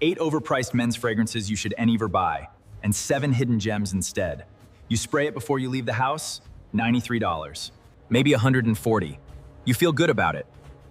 8 overpriced men's fragrances you should never buy, and 7 hidden gems instead. You spray it before you leave the house, $93. Maybe $140. You feel good about it.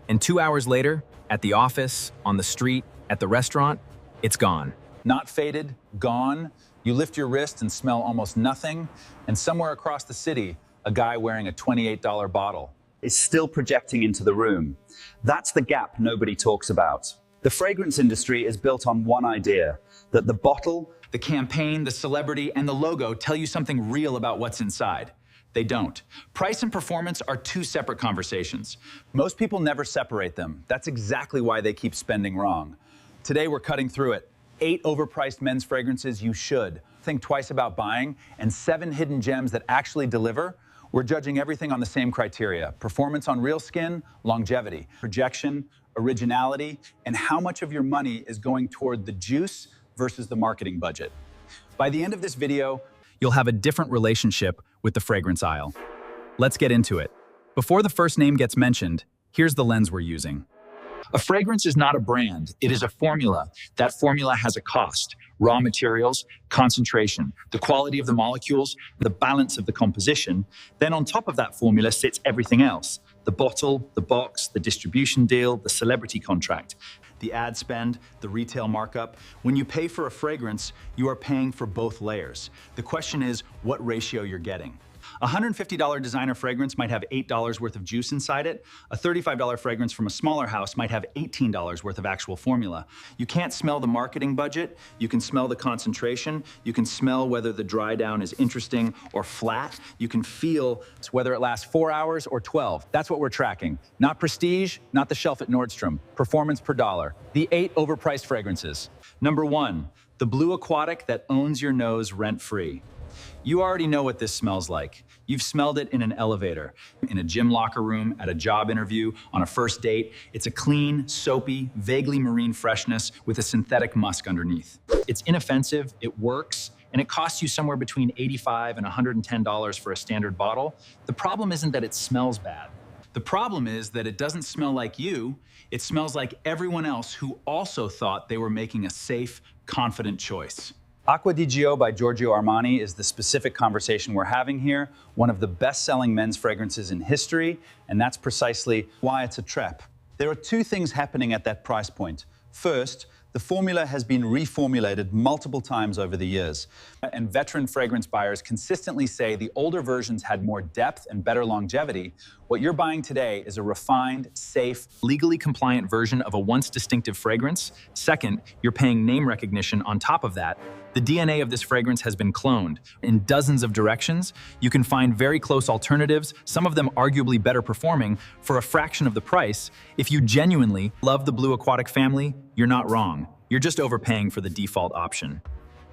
And 2 hours later, at the office, on the street, at the restaurant, it's gone. Not faded, gone. You lift your wrist and smell almost nothing. And somewhere across the city, a guy wearing a $28 bottle is still projecting into the room. That's the gap nobody talks about. The fragrance industry is built on one idea, that the bottle, The campaign, the celebrity, and the logo tell you something real about what's inside. They don't. Price and performance are 2 separate conversations. most people never separate them. That's exactly why they keep spending wrong. Today we're cutting through it. 8 overpriced men's fragrances you should think twice about buying, and 7 hidden gems that actually deliver. We're judging everything on the same criteria: performance on real skin, longevity, projection, originality, and how much of your money is going toward the juice versus the marketing budget. By the end of this video, You'll have a different relationship with the fragrance aisle. Let's get into it. Before the first name gets mentioned, here's the lens we're using. A fragrance is not a brand, it is a formula. That formula has a cost: raw materials, concentration, the quality of the molecules, the balance of the composition. Then on top of that formula sits everything else: the bottle, the box, the distribution deal, the celebrity contract, the ad spend, the retail markup. When you pay for a fragrance, you are paying for both layers. The question is what ratio you're getting. A $150 designer fragrance might have $8 worth of juice inside it. A $35 fragrance from a smaller house might have $18 worth of actual formula. You can't smell the marketing budget. You can smell the concentration. You can smell whether the dry down is interesting or flat. You can feel whether it lasts 4 hours or 12. That's what we're tracking. Not prestige, not the shelf at Nordstrom. Performance per dollar. The 8 overpriced fragrances. Number 1, the blue Aquatic that owns your nose rent-free. You already know what this smells like. You've smelled it in an elevator, in a gym locker room, at a job interview, on a first date. It's a clean, soapy, vaguely marine freshness with a synthetic musk underneath. It's inoffensive, it works, and it costs you somewhere between $85 and $110 for a standard bottle. The problem isn't that it smells bad. The problem is that it doesn't smell like you. It smells like everyone else who also thought they were making a safe, confident choice. Acqua di Gio by Giorgio Armani is the specific conversation we're having here, one of the best-selling men's fragrances in history, and that's precisely why it's a trap. There are 2 things happening at that price point. First, the formula has been reformulated multiple times over the years, and veteran fragrance buyers consistently say the older versions had more depth and better longevity. What you're buying today is a refined, safe, Legally compliant version of a once distinctive fragrance. Second, you're paying name recognition on top of that. The DNA of this fragrance has been cloned in dozens of directions. You can find very close alternatives, some of them arguably better performing, for a fraction of the price. If you genuinely love the Blue Aquatic family, you're not wrong. You're just overpaying for the default option.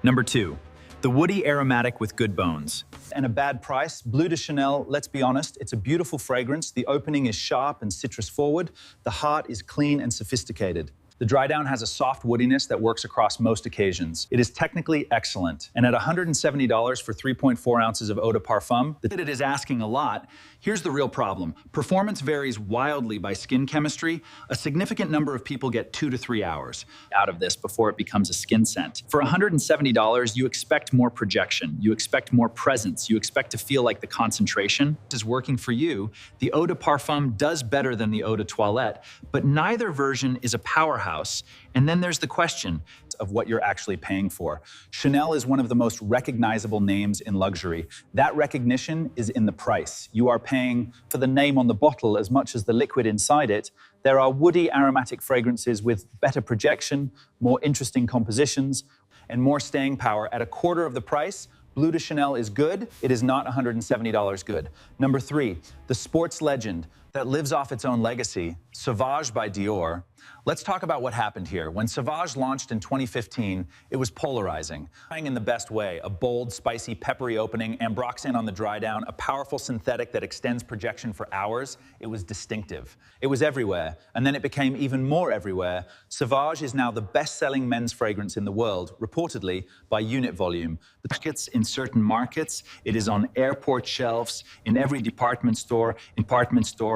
Number 2, the woody aromatic with good bones. and a bad price. Bleu de Chanel, let's be honest, it's a beautiful fragrance. The opening is sharp and citrus forward. The heart is clean and sophisticated. The dry down has a soft woodiness that works across most occasions. It is technically excellent. And at $170 for 3.4 ounces of eau de parfum, it is asking a lot. Here's the real problem. Performance varies wildly by skin chemistry. A significant number of people get 2 to 3 hours out of this before it becomes a skin scent. For $170, you expect more projection. You expect more presence. You expect to feel like the concentration is working for you. The eau de parfum does better than the eau de toilette, but neither version is a powerhouse. And then there's the question of what you're actually paying for. Chanel is one of the most recognizable names in luxury. That recognition is in the price. You are paying for the name on the bottle as much as the liquid inside it. There are woody aromatic fragrances with better projection, more interesting compositions, and more staying power at a quarter of the price. Bleu de Chanel is good. It is not $170 good. Number 3, the sports legend that lives off its own legacy, Sauvage by Dior. Let's talk about what happened here. When Sauvage launched in 2015, it was polarizing. In the best way, a bold, spicy, peppery opening, ambroxan on the dry down, a powerful synthetic that extends projection for hours. It was distinctive. It was everywhere, and then it became even more everywhere. Sauvage is now the best-selling men's fragrance in the world, reportedly by unit volume. In certain markets, it is on airport shelves, in every department store,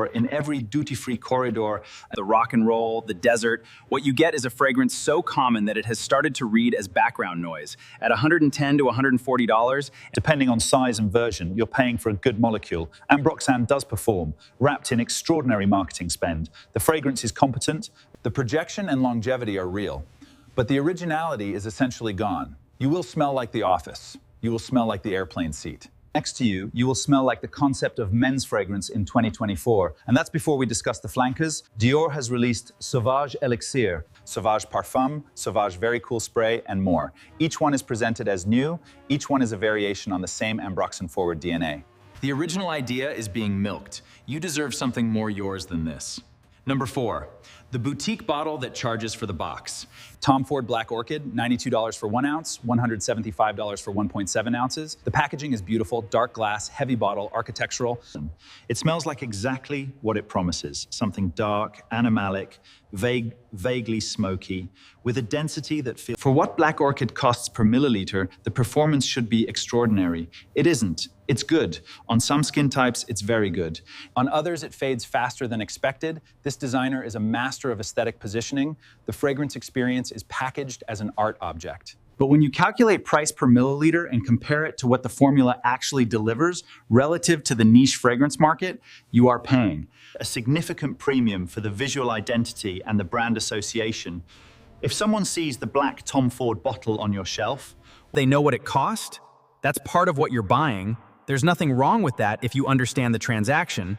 store, in every duty-free corridor, the rock and roll, the desert. What you get is a fragrance so common that it has started to read as background noise. At $110 to $140, Depending on size and version, you're paying for a good molecule. Ambroxan does perform, wrapped in extraordinary marketing spend. The fragrance is competent. The projection and longevity are real. But the originality is essentially gone. You will smell like the office. You will smell like the airplane seat. Next to you, you will smell like the concept of men's fragrance in 2024. And that's before we discuss the flankers. Dior has released Sauvage Elixir, Sauvage Parfum, Sauvage Very Cool Spray, and more. Each one is presented as new. Each one is a variation on the same Ambroxan forward DNA. the original idea is being milked. You deserve something more yours than this. Number 4, the boutique bottle that charges for the box. Tom Ford Black Orchid, $92 for 1 ounce, $175 for 1.7 ounces. The packaging is beautiful, dark glass, heavy bottle, architectural. It smells like exactly what it promises, something dark, animalic, vaguely smoky, with a density that feels... For what Black Orchid costs per milliliter, the performance should be extraordinary. It isn't. It's good. On some skin types, it's very good. On others, it fades faster than expected. This designer is a master of aesthetic positioning. The fragrance experience is packaged as an art object. But when you calculate price per milliliter and compare it to what the formula actually delivers relative to the niche fragrance market, you are paying a significant premium for the visual identity and the brand association. If someone sees the black Tom Ford bottle on your shelf, They know what it cost. That's part of what you're buying. There's nothing wrong with that if you understand the transaction.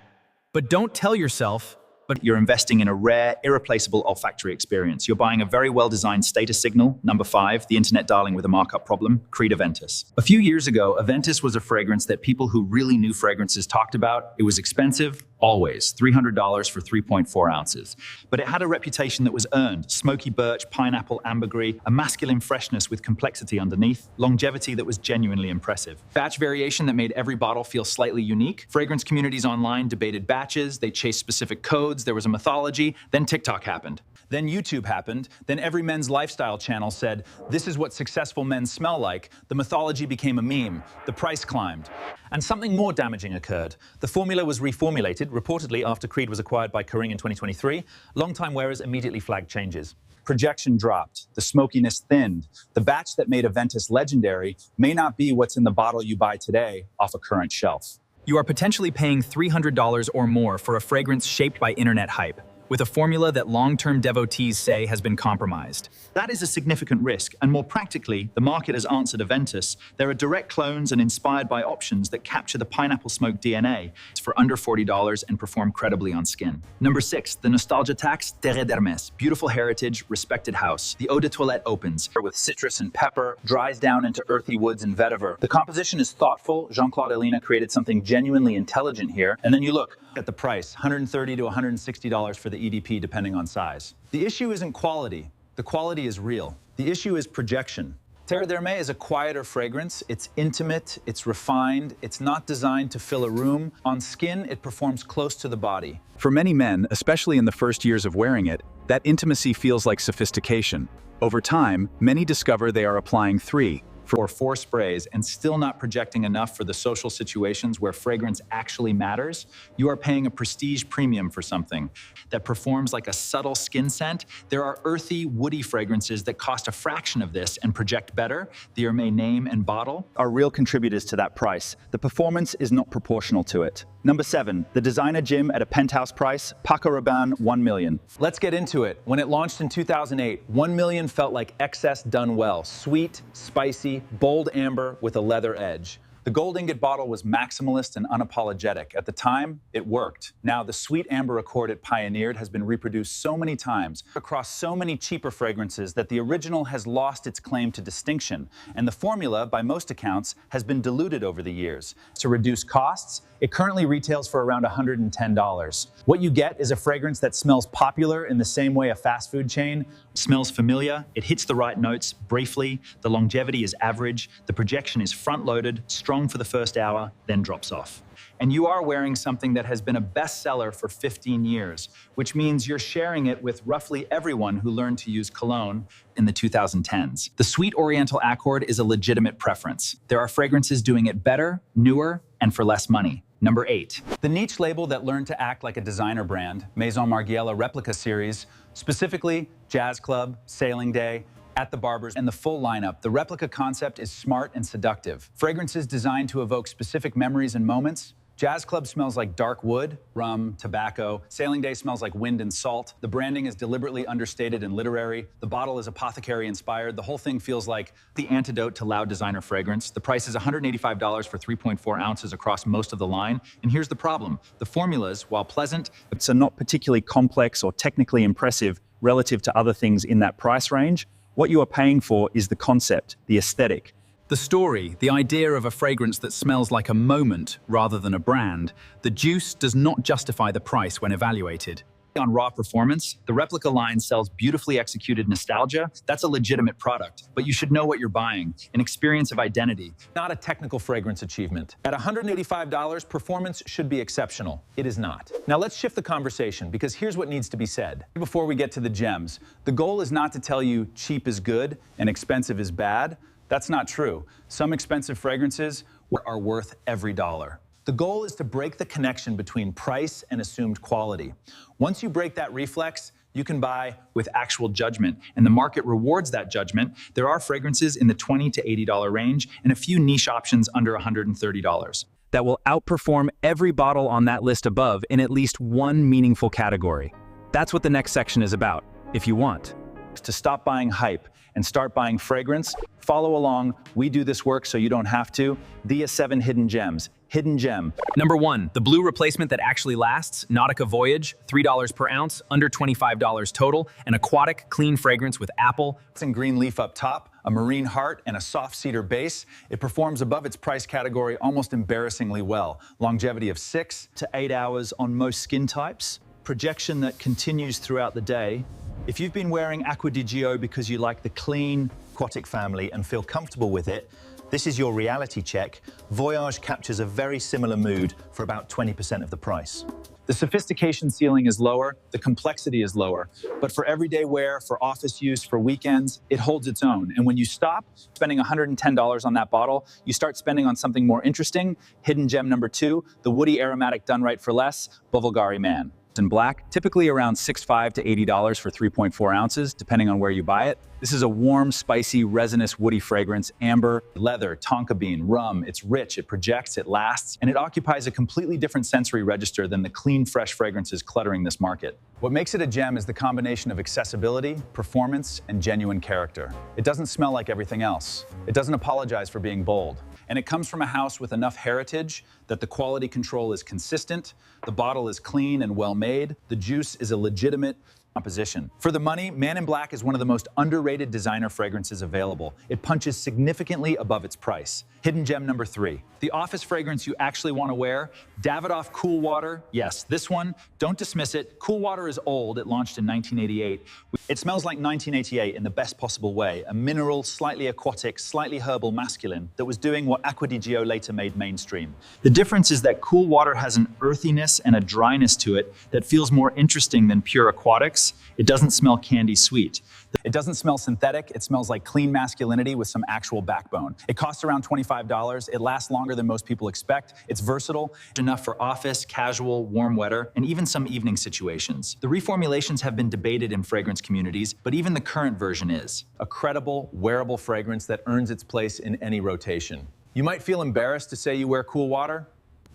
But don't tell yourself, but you're investing in a rare, irreplaceable olfactory experience. You're buying a very well-designed status signal. Number 5, the internet darling with a markup problem, Creed Aventus. A few years ago, Aventus was a fragrance that people who really knew fragrances talked about. It was expensive, always, $300 for 3.4 ounces. But it had a reputation that was earned: smoky birch, pineapple, ambergris, a masculine freshness with complexity underneath, longevity that was genuinely impressive. batch variation that made every bottle feel slightly unique. Fragrance communities online debated batches, they chased specific codes, there was a mythology, then TikTok happened. Then YouTube happened. Then every men's lifestyle channel said, this is what successful men smell like. The mythology became a meme. The price climbed. And something more damaging occurred. The formula was reformulated, reportedly after Creed was acquired by Kering in 2023. Longtime wearers immediately flagged changes. Projection dropped. The smokiness thinned. The batch that made Aventus legendary may not be what's in the bottle you buy today off a current shelf. You are potentially paying $300 or more for a fragrance shaped by internet hype, with a formula that long-term devotees say has been compromised. That is a significant risk, and more practically, the market has answered Aventus. There are direct clones and inspired by options that capture the pineapple smoke DNA for under $40 and perform credibly on skin. Number 6, the nostalgia tax, Terre d'Hermès. Beautiful heritage, respected house. The eau de toilette opens with citrus and pepper, dries down into earthy woods and vetiver. The composition is thoughtful. Jean-Claude Elena created something genuinely intelligent here. And then you look at the price, $130 to $160 for the EDP, depending on size. The issue isn't quality. The quality is real. The issue is projection. Terre d'Hermès is a quieter fragrance. It's intimate, it's refined, it's not designed to fill a room. On skin, it performs close to the body. For many men, especially in the first years of wearing it, that intimacy feels like sophistication. Over time, many discover they are applying 3 or 4 sprays and still not projecting enough for the social situations where fragrance actually matters. You are paying a prestige premium for something that performs like a subtle skin scent. There are earthy, woody fragrances that cost a fraction of this and project better. The Hermès name and bottle are real contributors to that price. The performance is not proportional to it. Number 7, the designer gym at a penthouse price, Paco Rabanne, $1 million. Let's get into it. When it launched in 2008, $1 million felt like excess done well. Sweet, spicy, bold amber with a leather edge. The gold ingot bottle was maximalist and unapologetic. At the time, it worked. Now, the sweet amber accord it pioneered has been reproduced so many times across so many cheaper fragrances that the original has lost its claim to distinction. And the formula, by most accounts, has been diluted over the years. To reduce costs, it currently retails for around $110. What you get is a fragrance that smells popular in the same way a fast food chain smells familiar. It hits the right notes briefly. The longevity is average. The projection is front-loaded, strong for the first hour, then drops off. And you are wearing something that has been a bestseller for 15 years, which means you're sharing it with roughly everyone who learned to use cologne in the 2010s. The Sweet Oriental Accord is a legitimate preference. There are fragrances doing it better, newer, and for less money. Number 8. The niche label that learned to act like a designer brand, Maison Margiela Replica Series, specifically Jazz Club, Sailing Day, At the Barber's, and the full lineup, the replica concept is smart and seductive. Fragrances designed to evoke specific memories and moments. Jazz Club smells like dark wood, rum, tobacco. Sailing Day smells like wind and salt. The branding is deliberately understated and literary. The bottle is apothecary inspired. The whole thing feels like the antidote to loud designer fragrance. The price is $185 for 3.4 ounces across most of the line. And here's the problem. The formulas, while pleasant, are not particularly complex or technically impressive relative to other things in that price range. What you are paying for is the concept, the aesthetic. The story, the idea of a fragrance that smells like a moment rather than a brand. The juice does not justify the price when evaluated. On raw performance, the replica line sells beautifully executed nostalgia. That's a legitimate product, but you should know what you're buying, an experience of identity, not a technical fragrance achievement. At $185, performance should be exceptional. It is not. Now let's shift the conversation, because here's what needs to be said. Before we get to the gems, the goal is not to tell you cheap is good and expensive is bad. That's not true. Some expensive fragrances are worth every dollar. The goal is to break the connection between price and assumed quality. Once you break that reflex, you can buy with actual judgment, and the market rewards that judgment. There are fragrances in the $20 to $80 range and a few niche options under $130. That will outperform every bottle on that list above in at least one meaningful category. That's what the next section is about, if you want. To stop buying hype and start buying fragrance, follow along. We do this work so you don't have to. The 7 hidden gems. Hidden gem. Number 1, the blue replacement that actually lasts, Nautica Voyage, $3 per ounce, under $25 total, an aquatic, clean fragrance with apple and green leaf up top, a marine heart, and a soft cedar base. It performs above its price category almost embarrassingly well. Longevity of 6 to 8 hours on most skin types. Projection that continues throughout the day. If you've been wearing Acqua di Gio because you like the clean Aquatic family and feel comfortable with it, this is your reality check. Voyage captures a very similar mood for about 20% of the price. The sophistication ceiling is lower, the complexity is lower, but for everyday wear, for office use, for weekends, it holds its own. And when you stop spending $110 on that bottle, you start spending on something more interesting. Hidden gem number 2, the woody aromatic done right for less, Bulgari Man. In black, typically around $65 to $80 for 3.4 ounces, depending on where you buy it. This is a warm, spicy, resinous, woody fragrance, amber, leather, tonka bean, rum. It's rich, it projects, it lasts, and it occupies a completely different sensory register than the clean, fresh fragrances cluttering this market. What makes it a gem is the combination of accessibility, performance, and genuine character. It doesn't smell like everything else. It doesn't apologize for being bold. And it comes from a house with enough heritage that the quality control is consistent, the bottle is clean and well made, the juice is a legitimate composition. For the money, Man in Black is one of the most underrated designer fragrances available. It punches significantly above its price. Hidden gem number 3, the office fragrance you actually want to wear, Davidoff Cool Water. Yes, this one, don't dismiss it. Cool Water is old, it launched in 1988. It smells like 1988 in the best possible way, a mineral, slightly aquatic, slightly herbal masculine that was doing what Acqua di Gio later made mainstream. The difference is that Cool Water has an earthiness and a dryness to it that feels more interesting than pure aquatics. It doesn't smell candy sweet. It doesn't smell synthetic. It smells like clean masculinity with some actual backbone. It costs around $25. It lasts longer than most people expect. It's versatile, enough for office, casual, warm weather, and even some evening situations. The reformulations have been debated in fragrance communities, but even the current version is a credible, wearable fragrance that earns its place in any rotation. You might feel embarrassed to say you wear Cool Water.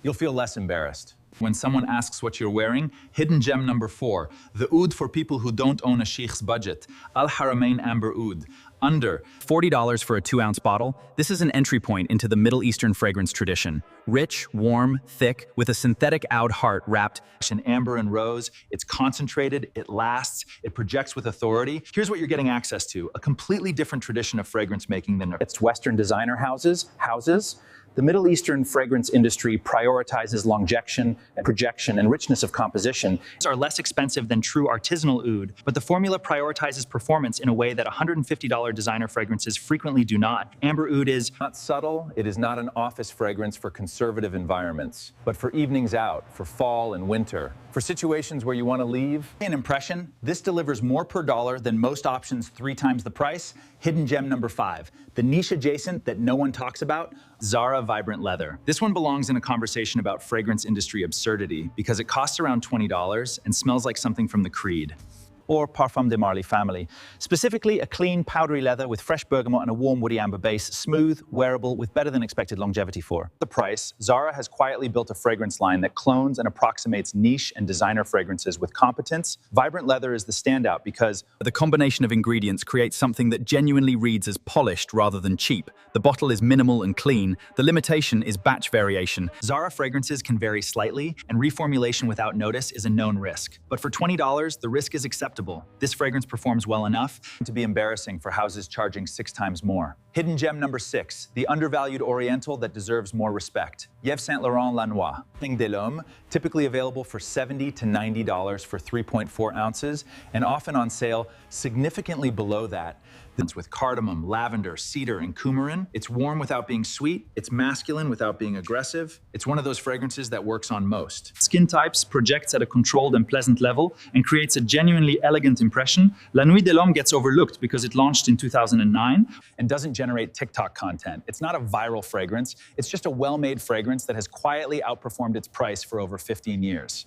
You'll feel less embarrassed when someone asks what you're wearing. Hidden gem number 4, the oud for people who don't own a sheikh's budget, Al Haramain Amber Oud. Under $40 for a 2-ounce bottle, this is an entry point into the Middle Eastern fragrance tradition. Rich, warm, thick, with a synthetic oud heart wrapped in amber and rose. It's concentrated, it lasts, it projects with authority. Here's what you're getting access to, a completely different tradition of fragrance making than its Western designer houses. The Middle Eastern fragrance industry prioritizes longection and projection and richness of composition. These are less expensive than true artisanal oud, but the formula prioritizes performance in a way that $150 designer fragrances frequently do not. Amber Oud is Not subtle, it is not an office fragrance for conservative environments, but for evenings out, for fall and winter, for situations where you want to leave. an impression. This delivers more per dollar than most options 3 times the price. Hidden gem number 5, the niche adjacent that no one talks about, Zara Vibrant Leather. This one belongs in a conversation about fragrance industry absurdity because it costs around $20 and smells like something from the Creed or Parfum de Marly family. Specifically, a clean, powdery leather with fresh bergamot and a warm woody amber base, smooth, wearable, with better than expected longevity for The price, Zara has quietly built a fragrance line that clones and approximates niche and designer fragrances with competence. Vibrant Leather is the standout because the combination of ingredients creates something that genuinely reads as polished rather than cheap. The bottle is minimal and clean. The limitation is batch variation. Zara fragrances can vary slightly, and reformulation without notice is a known risk. But for $20, the risk is acceptable. This fragrance performs well enough to be embarrassing for houses charging 6 times more. Hidden gem number 6, the undervalued Oriental that deserves more respect. Yves Saint Laurent La Noix. Thing de l'Homme, typically available for $70 to $90 for 3.4 ounces, and often on sale significantly below that. With cardamom, lavender, cedar, and coumarin. It's warm without being sweet. It's masculine without being aggressive. It's one of those fragrances that works on most. skin types, projects at a controlled and pleasant level, and creates a genuinely elegant impression. La Nuit de l'Homme gets overlooked because it launched in 2009 And doesn't generate TikTok content. It's not a viral fragrance. It's just a well-made fragrance that has quietly outperformed its price for over 15 years.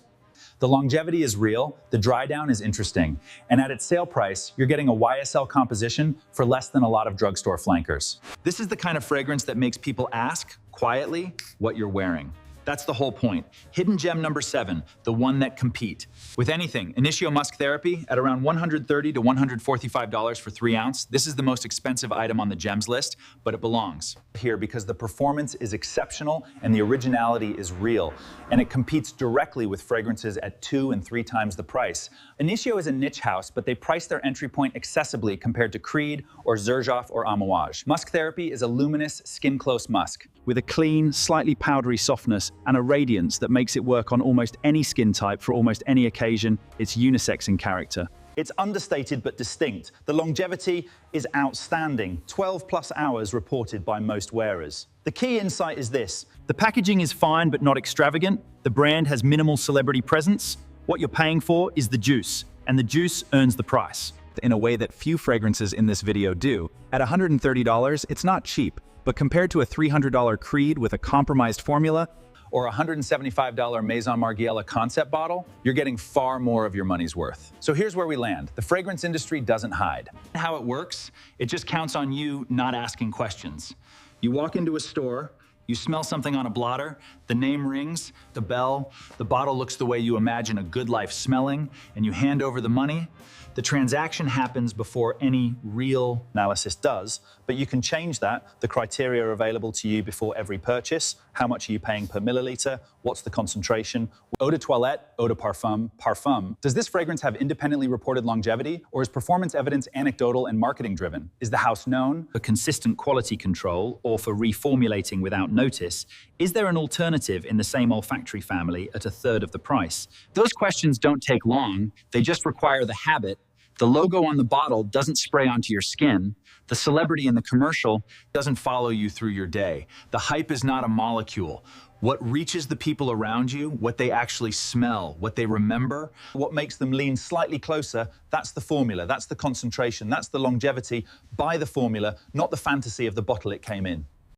The longevity is real, the dry down is interesting, and at its sale price, you're getting a YSL composition for less than a lot of drugstore flankers. This is the kind of fragrance that makes people ask, quietly, what you're wearing. That's the whole point. Hidden gem number 7, the one that compete. With anything, Initio Musk Therapy at around $130 to $145 for 3 ounce. This is the most expensive item on the gems list, but it belongs Here because the performance is exceptional and the originality is real, and it competes directly with fragrances at 2 and 3 times the price. Initio is a niche house, but they price their entry point accessibly compared to Creed or Xerjoff or Amouage. Musk Therapy is a luminous, skin-close musk. with a clean, slightly powdery softness and a radiance that makes it work on almost any skin type for almost any occasion. It's unisex in character. It's understated but distinct. The longevity is outstanding, 12 plus hours reported by most wearers. The key insight is this. The packaging is fine but not extravagant. The brand has minimal celebrity presence. What you're paying for is the juice, and the juice earns the price. In a way that few fragrances in this video do. At $130, it's not cheap, but compared to a $300 Creed with a compromised formula, or a $175 Maison Margiela concept bottle, you're getting far more of your money's worth. So here's where we land. The fragrance industry doesn't hide. how it works, it just counts on you not asking questions. You walk into a store, you smell something on a blotter, the name rings, the bell, the bottle looks the way you imagine a good life smelling, and you hand over the money. The transaction happens before any real Analysis does, but you can change that. The criteria are available to you before every purchase. How much are you paying per milliliter? What's the concentration? Eau de toilette, eau de parfum, parfum. Does this fragrance have independently reported longevity, or is performance evidence anecdotal and marketing driven? Is the house known? for consistent quality control or for reformulating without notice? Is there an alternative in the same olfactory family at a third of the price? Those questions don't take long. They just require the habit. The logo on the bottle doesn't spray onto your skin. The celebrity in the commercial Doesn't follow you through your day. The hype is not a molecule. What reaches the people around you, what they actually smell, what they remember, what makes them lean slightly closer, that's the formula, that's the concentration, that's the longevity. Buy the formula, not the fantasy of the bottle it came in.